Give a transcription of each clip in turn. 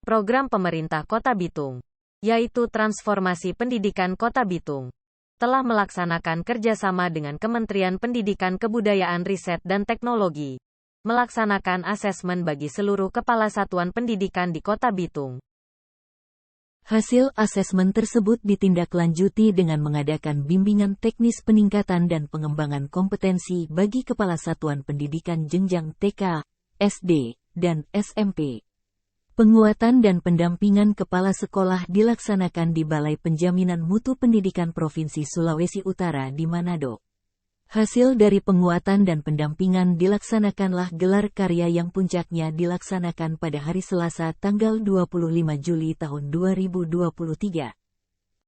program pemerintah Kota Bitung, yaitu Transformasi Pendidikan Kota Bitung, telah melaksanakan kerjasama dengan Kementerian Pendidikan Kebudayaan Riset dan Teknologi, melaksanakan asesmen bagi seluruh kepala satuan pendidikan di Kota Bitung. Hasil asesmen tersebut ditindaklanjuti dengan mengadakan bimbingan teknis peningkatan dan pengembangan kompetensi bagi kepala satuan pendidikan jenjang TK, SD, dan SMP. Penguatan dan pendampingan kepala sekolah dilaksanakan di Balai Penjaminan Mutu Pendidikan Provinsi Sulawesi Utara di Manado. Hasil dari penguatan dan pendampingan dilaksanakanlah gelar karya yang puncaknya dilaksanakan pada hari Selasa tanggal 25 Juli tahun 2023.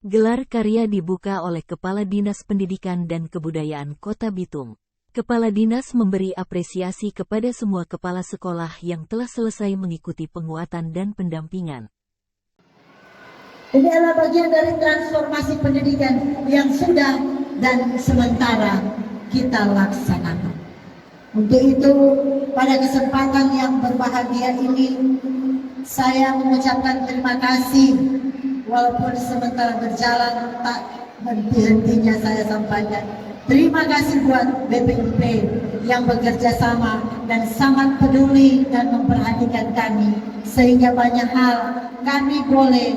Gelar karya dibuka oleh Kepala Dinas Pendidikan dan Kebudayaan Kota Bitung. Kepala Dinas memberi apresiasi kepada semua kepala sekolah yang telah selesai mengikuti penguatan dan pendampingan. Ini adalah bagian dari transformasi pendidikan yang sudah dan sementara kita laksanakan. Untuk itu, pada kesempatan yang berbahagia ini, saya mengucapkan terima kasih. Walaupun sementara berjalan, tak henti-hentinya saya sampaikan. Terima kasih buat BPIP yang bekerja sama dan sangat peduli dan memperhatikan kami. Sehingga banyak hal kami boleh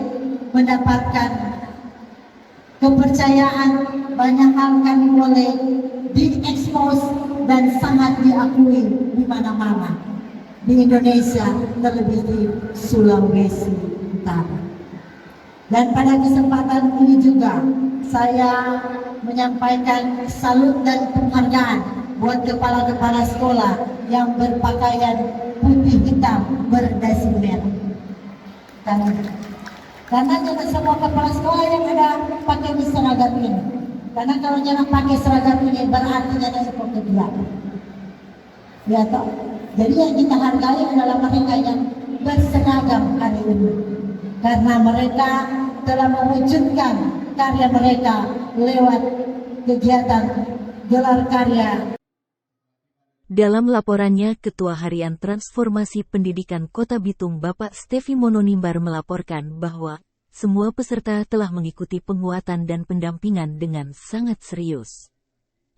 mendapatkan kepercayaan, banyak hal kami boleh diekspos dan sangat diakui di mana-mana di Indonesia, terlebih di Sulawesi Utara. Dan pada kesempatan ini juga saya menyampaikan salut dan penghargaan buat kepala-kepala sekolah yang berpakaian putih hitam berdasi merah. Karena tidak semua kepala sekolah yang ada pakai seragam ini. Karena kalau jangan pakai seragam ini berarti jangan seperti dia. Ya toh. Jadi yang kita hargai adalah mereka yang berseragam hari ini. Karena mereka telah mewujudkan karya mereka lewat kegiatan gelar karya. Dalam laporannya, Ketua Harian Transformasi Pendidikan Kota Bitung Bapak Stevi Mononimbar melaporkan bahwa semua peserta telah mengikuti penguatan dan pendampingan dengan sangat serius.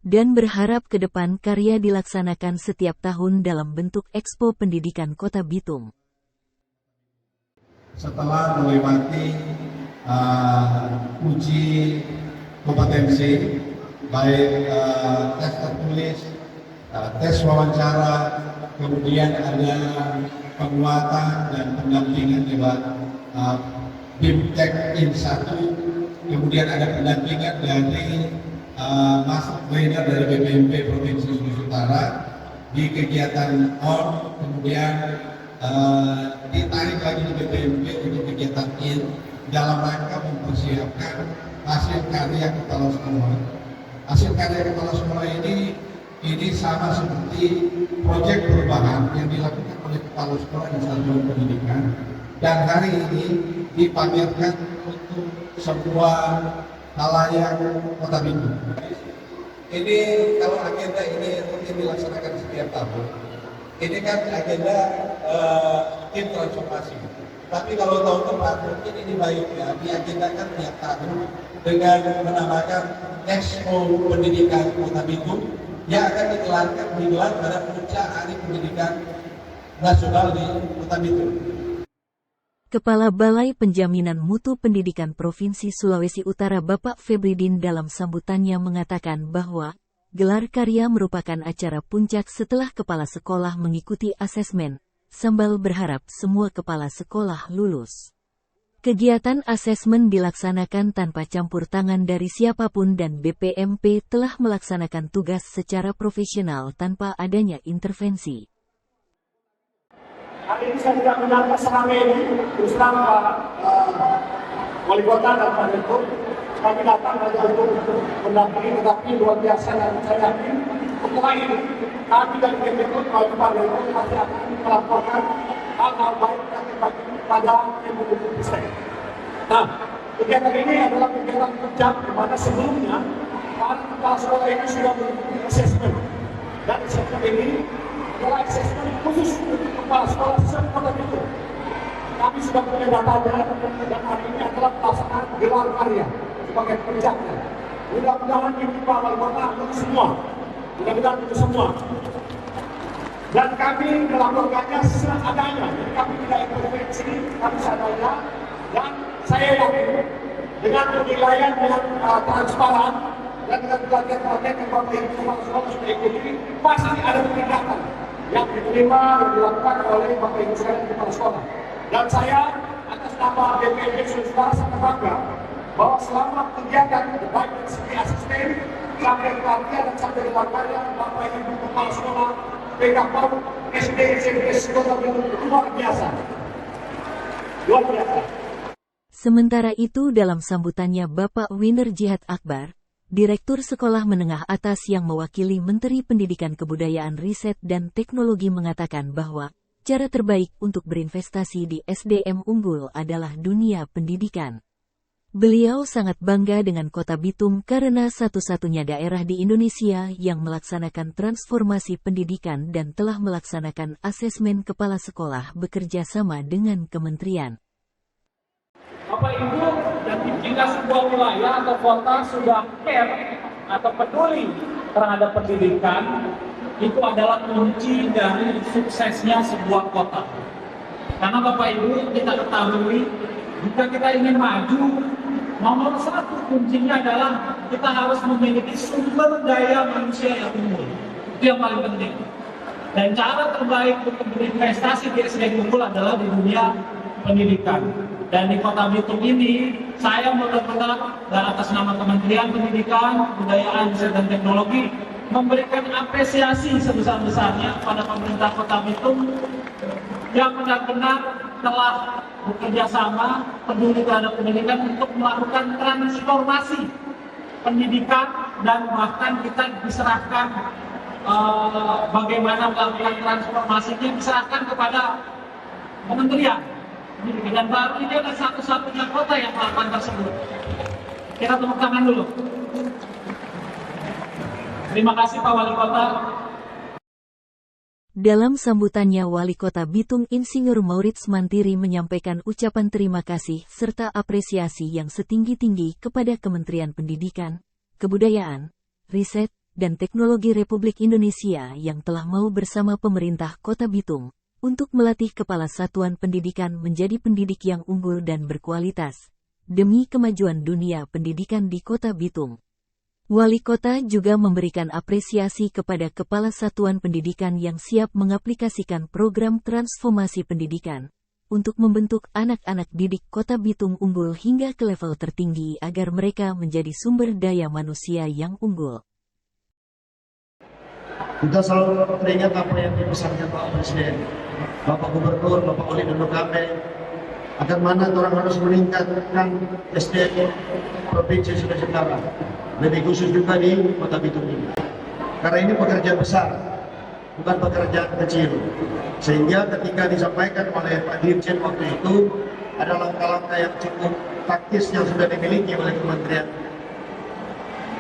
Dan berharap ke depan karya dilaksanakan setiap tahun dalam bentuk Expo Pendidikan Kota Bitung. Setelah melewati uji kompetensi, baik tes tertulis, tes wawancara, kemudian ada penguatan dan pendampingan lewat BIMTEK IN 1, kemudian ada pendampingan dari Mas Trainer dari BPMP Provinsi Sulawesi Utara di kegiatan ON, kemudian ditarik lagi di BPMP untuk kegiatan IN dalam rangka mempersiapkan hasil karya kepala sekolah. Hasil karya kepala sekolah ini sama seperti proyek perubahan yang dilakukan oleh kepala sekolah dan satuan pendidikan, dan hari ini dipamerkan untuk sebuah halayak Kota Bitung. Ini kalau agenda ini rutin dilaksanakan setiap tahun. Ini kan agenda tim transformasi. Tapi kalau tahun depan mungkin ini baiknya diagendakan tiap tahun dengan menamakan Expo Pendidikan Kota Bitung yang akan digelar pada puncak Hari Pendidikan Nasional di Kota Bitung. Kepala Balai Penjaminan Mutu Pendidikan Provinsi Sulawesi Utara Bapak Febridin dalam sambutannya mengatakan bahwa gelar karya merupakan acara puncak setelah kepala sekolah mengikuti asesmen, sambil berharap semua kepala sekolah lulus. Kegiatan asesmen dilaksanakan tanpa campur tangan dari siapapun dan BPMP telah melaksanakan tugas secara profesional tanpa adanya intervensi. Hari ini saya tidak menyangka seramai ini, terus terang Pak Wali Kota dan Pak Direktur, kami datang hanya untuk mendampingi, tetapi luar biasa dan saya yakin setelah ini kami dari Direktur, Pak Direktur pasti akan melaporkan hal-hal baik pada ilmu saya. Nah, kegiatan ini adalah kegiatan puncak di mana sebelumnya para kepala sekolah ini sudah mengikuti asesmen, dan asesmen ini adalah asesmen khusus untuk kepala sekolah Kota Bitung. kami sudah punya datanya, dan hari ini adalah pelaksanaan gelar karya sebagai pekerjanya. Mudah-mudahan ini Pak Wali Kota untuk semua, mudah-mudahan untuk semua. Dan kami melakukannya seadanya, kami tidak intervensi, kami seadanya. Dan saya yakin dengan penilaian yang transparan dan dengan target-target yang Bapak Ibu Kepala Sekolah sudah ikuti, pasti ada tindakan yang diterima dan dilakukan oleh Bapak Ibu sekalian Kepala Sekolah. Dan saya atas nama BPMP Sulawesi sangat bangga bahwa selama kegiatan baik dari segi asisten sampai pelatihan dan sampai gelar karya Bapak Ibu Kepala Sekolah PKPAU SD SMP Kota Bandung luar biasa. Luar biasa. Sementara itu dalam sambutannya Bapak Winner Jihad Akbar, Direktur Sekolah Menengah Atas yang mewakili Menteri Pendidikan Kebudayaan Riset dan Teknologi mengatakan bahwa cara terbaik untuk berinvestasi di SDM unggul adalah dunia pendidikan. Beliau sangat bangga dengan Kota Bitung karena satu-satunya daerah di Indonesia yang melaksanakan transformasi pendidikan dan telah melaksanakan asesmen kepala sekolah bekerja sama dengan kementerian. Bapak Ibu, dan jika sebuah wilayah atau kota sudah care atau peduli terhadap pendidikan, itu adalah kunci dari suksesnya sebuah kota. Karena Bapak Ibu, kita ketahui, jika kita ingin maju, nomor satu kuncinya adalah kita harus memiliki sumber daya manusia yang unggul. Itu yang paling penting. Dan cara terbaik untuk berinvestasi di SDM unggul adalah di dunia pendidikan. Dan di Kota Bitung ini, saya benar-benar dan atas nama Kementerian Pendidikan, Kebudayaan, Riset dan Teknologi memberikan apresiasi sebesar-besarnya pada pemerintah Kota Bitung yang benar-benar telah bekerja sama peduli terhadap pendidikan untuk melakukan transformasi pendidikan, dan bahkan kita diserahkan bagaimana melakukan transformasinya diserahkan kepada kementerian pendidikan, dan baru ini adalah satu-satunya kota yang melakukan tersebut. Kita tepuk tangan dulu. Terima kasih Pak Wali Kota. Dalam sambutannya Wali Kota Bitung Insinyur Maurits Mantiri menyampaikan ucapan terima kasih serta apresiasi yang setinggi-tinggi kepada Kementerian Pendidikan, Kebudayaan, Riset, dan Teknologi Republik Indonesia yang telah mau bersama pemerintah Kota Bitung untuk melatih kepala satuan pendidikan menjadi pendidik yang unggul dan berkualitas demi kemajuan dunia pendidikan di Kota Bitung. Wali Kota juga memberikan apresiasi kepada Kepala Satuan Pendidikan yang siap mengaplikasikan program transformasi pendidikan untuk membentuk anak-anak didik Kota Bitung unggul hingga ke level tertinggi agar mereka menjadi sumber daya manusia yang unggul. Kita selalu teringat apa yang dipesankan Pak Presiden, Bapak Gubernur, Bapak Wali Dondo Kame, agar mana orang harus meningkatkan SDM Provinsi Sulawesi Utara. Lebih khusus juga di Kota Bitung ini. Karena ini pekerjaan besar, bukan pekerjaan kecil. Sehingga ketika disampaikan oleh Pak Dirjen waktu itu, ada langkah-langkah yang cukup taktis yang sudah dimiliki oleh Kementerian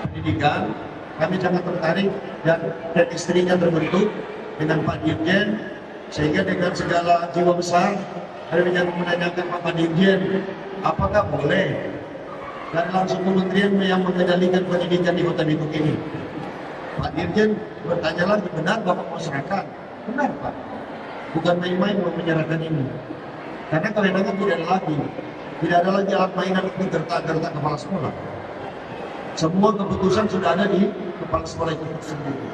Pendidikan. Kami sangat tertarik dan istrinya terbentuk dengan Pak Dirjen, sehingga dengan segala jiwa besar, ada yang menanyakan Pak Dirjen, apakah boleh dan langsung kementerian yang mengendalikan pendidikan di Kota Bitung ini. Pak Dirjen bertanya lagi, benar Bapak mau serahkan? Benar Pak, bukan main-main mau menyerahkan ini. Karena kewenangan tidak ada lagi alat mainan untuk gertak-gertak kepala sekolah. Semua keputusan sudah ada di kepala sekolah itu sendiri.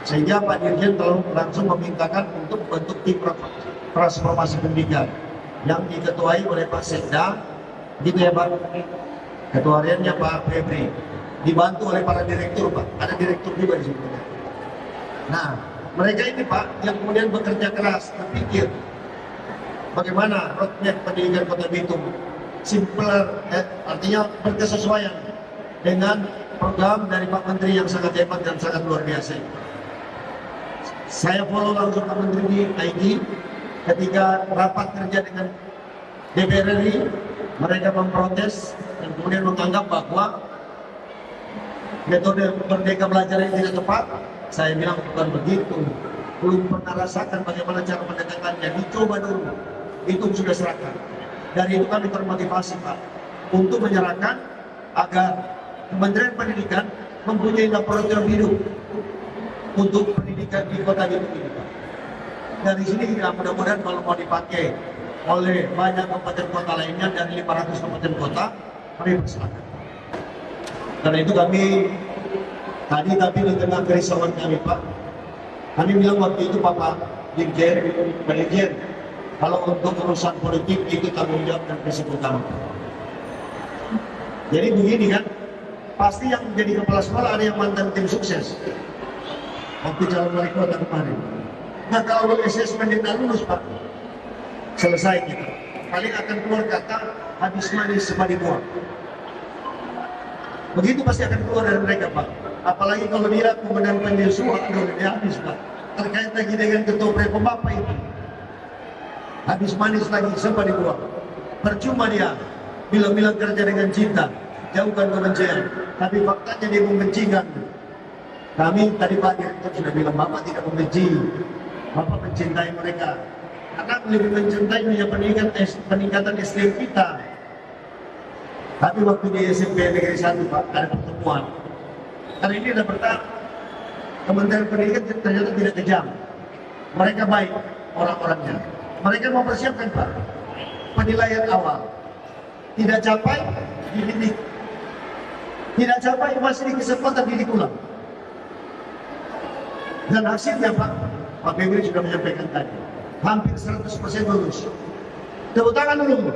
Sehingga Pak Dirjen langsung memintakan untuk bentuk tim transformasi pendidikan yang diketuai oleh Pak Sekda, gitu ya Pak. Ketua hariannya Pak Febri, dibantu oleh para direktur Pak, ada direktur juga di sini. Nah, mereka ini Pak yang kemudian bekerja keras, berpikir bagaimana roadmap pendidikan Kota Bitung simpler, artinya berkesesuaian dengan program dari Pak Menteri yang sangat hebat dan sangat luar biasa. Saya follow langsung Pak Menteri di ID ketika rapat kerja dengan DPR RI, mereka memprotes dan kemudian menganggap bahwa metode Merdeka Belajar yang tidak tepat. Saya bilang bukan begitu, belum pernah rasakan bagaimana cara pendekatannya, dicoba dulu. itu sudah serahkan. Dari itu kami termotivasi Pak untuk menyerahkan agar Kementerian Pendidikan mempunyai laboratorium hidup untuk pendidikan di kota Bitung ini Pak. Dari sini kita mudah-mudahan kalau mau dipakai oleh banyak kabupaten kota lainnya dari 500 kabupaten kota, kami persilakan. Karena itu kami tadi tapi di tengah kerisauan kami Pak, kami bilang waktu itu Bapak Dirjen, kalau untuk urusan politik itu tanggung jawab dan prinsip utama. Jadi begini kan, pasti yang menjadi kepala sekolah ada yang mantan tim sukses. Waktu calon wali kota kemarin. Nah kalau asesmen dia tak lulus Pak, selesai kita. Paling akan keluar kata habis manis semua dibuang. Begitu pasti akan keluar dari mereka Pak. Apalagi kalau dia kemudian penyusuan dia habis Pak. Terkait lagi dengan ketua Bapak itu. Habis manis lagi semua dibuang. Percuma dia bilang-bilang kerja dengan cinta, jauhkan kebencian. Tapi faktanya dia membencikan. Kami tadi Pak Direktur sudah bilang Bapak tidak membenci. Bapak mencintai mereka. Karena lebih mencintai dunia peningkatan SDM kita. Tapi waktu di SMP Negeri 1 Pak, ada pertemuan. Karena ini ada bertahap. Kementerian Pendidikan ternyata tidak kejam. Mereka baik orang-orangnya. Mereka mempersiapkan Pak penilaian awal. Tidak capai, dididik. Tidak capai, masih di kesempatan didik ulang. Dan hasilnya Pak Febri sudah menyampaikan tadi, hampir 100% lulus. Tepuk tangan dulu.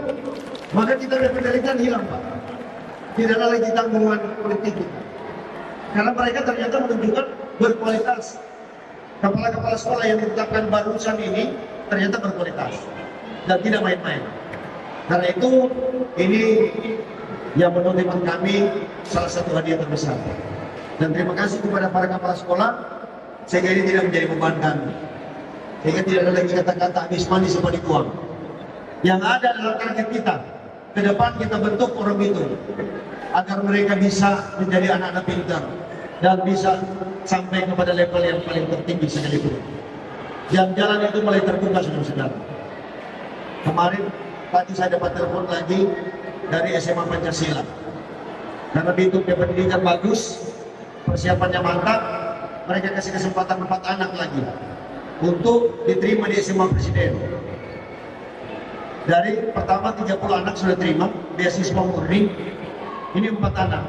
Maka kita ada pendidikan hilang Pak. Tidak ada lagi tanggungan politik kita. Karena mereka ternyata menunjukkan berkualitas. Kepala-kepala sekolah yang ditetapkan barusan ini ternyata berkualitas dan tidak main-main. Karena itu ini yang menurut kami salah satu hadiah terbesar. Dan terima kasih kepada para kepala sekolah sehingga ini tidak menjadi beban kami. Sehingga tidak ada lagi kata-kata habis manis semua dibuang. Yang ada dalam target kita, ke depan kita bentuk orang itu agar mereka bisa menjadi anak-anak pintar dan bisa sampai kepada level yang paling tertinggi sekalipun. Jalan itu mulai terbuka saudara-saudara. Kemarin tadi saya dapat telepon lagi dari SMA Pancasila. Karena Bitung pendidikan bagus, persiapannya mantap, mereka kasih kesempatan 4 anak lagi untuk diterima di SMA Presiden. Dari pertama 30 anak sudah terima beasiswa murni, ini 4 anak.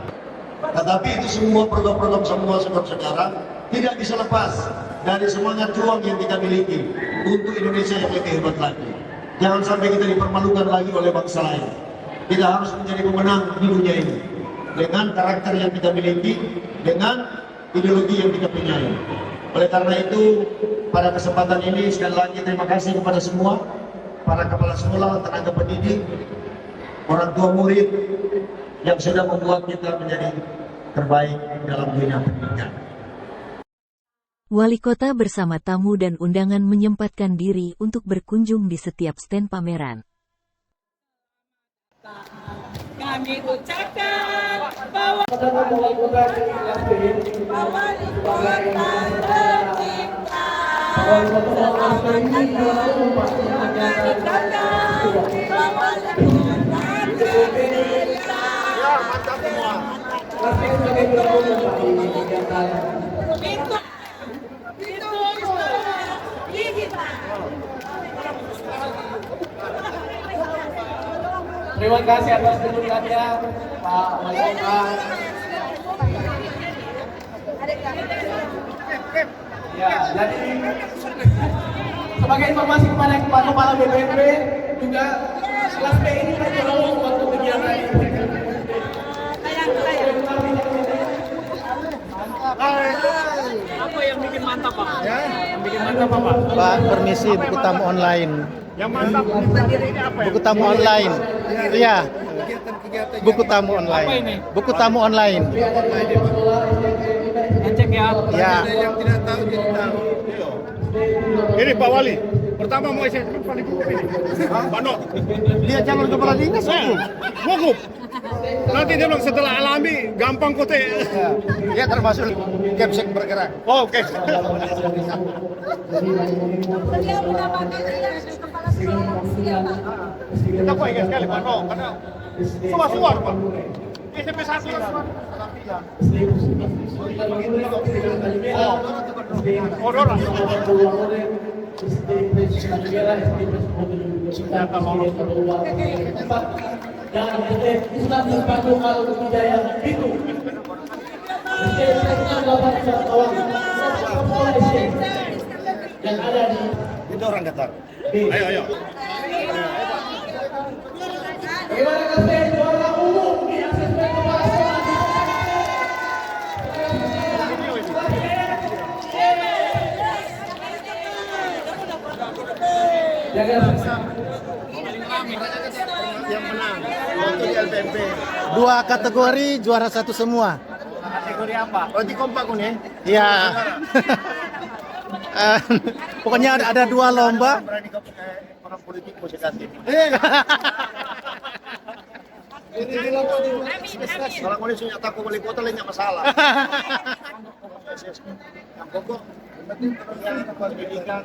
Tetapi itu semua program-program semua saudara-saudara tidak bisa lepas dari semangat juang yang kita miliki untuk Indonesia yang lebih hebat lagi. Jangan sampai kita dipermalukan lagi oleh bangsa lain. Kita harus menjadi pemenang di dunia ini dengan karakter yang kita miliki, dengan ideologi yang kita punyai. Oleh karena itu, pada kesempatan ini sekali lagi terima kasih kepada semua para kepala sekolah, tenaga pendidik, orang tua murid yang sudah membuat kita menjadi terbaik dalam dunia pendidikan. Wali kota bersama tamu dan undangan menyempatkan diri untuk berkunjung di setiap stand pameran. Kami ucapkan bahwa wali kota tercipta Terima kasih atas kunjungannya Pak Wali Kota. Ya, jadi sebagai informasi kepada Pak Kepala BPMP juga kelas B ini kita lolos waktu kegiatan ini. apa yang bikin mantap Pak? Ya, yang bikin mantap apa? Pak, permisi buku tamu online. Yang mantap ini apa ya? Buku tamu online. Iya. Buku tamu Apa online. ini? Buku tamu online. Ngecek ya. Ya. Yang tidak tahu jadi tahu. Ini Pak Wali, pertama mau isi paling ini. Pak Nok. Dia calon kepala dinas Gugup. Nanti dia bilang setelah alami gampang kok teh. Dia termasuk Kepsek bergerak. Oh, oke. Beliau mendapatkan kepala Kita kok ingat sekali Pak No, karena suar Pak. SMP 1 Oh, Dora. Dan Islam terpadu kalau kebudayaan itu. Yang ada di Itu orang Qatar. Ayo. Terima kasih juara umum di asesmen kepala sekolah. Yang menang untuk LPMP. 2 kategori juara 1 semua. Kategori apa? Roti kompak nih. Iya. Pokoknya ada 2 lomba. Berani ke orang politik mau kasih. Kalau mau disuruh takut wali kota lainnya masalah. Yang pokok penting pendidikan.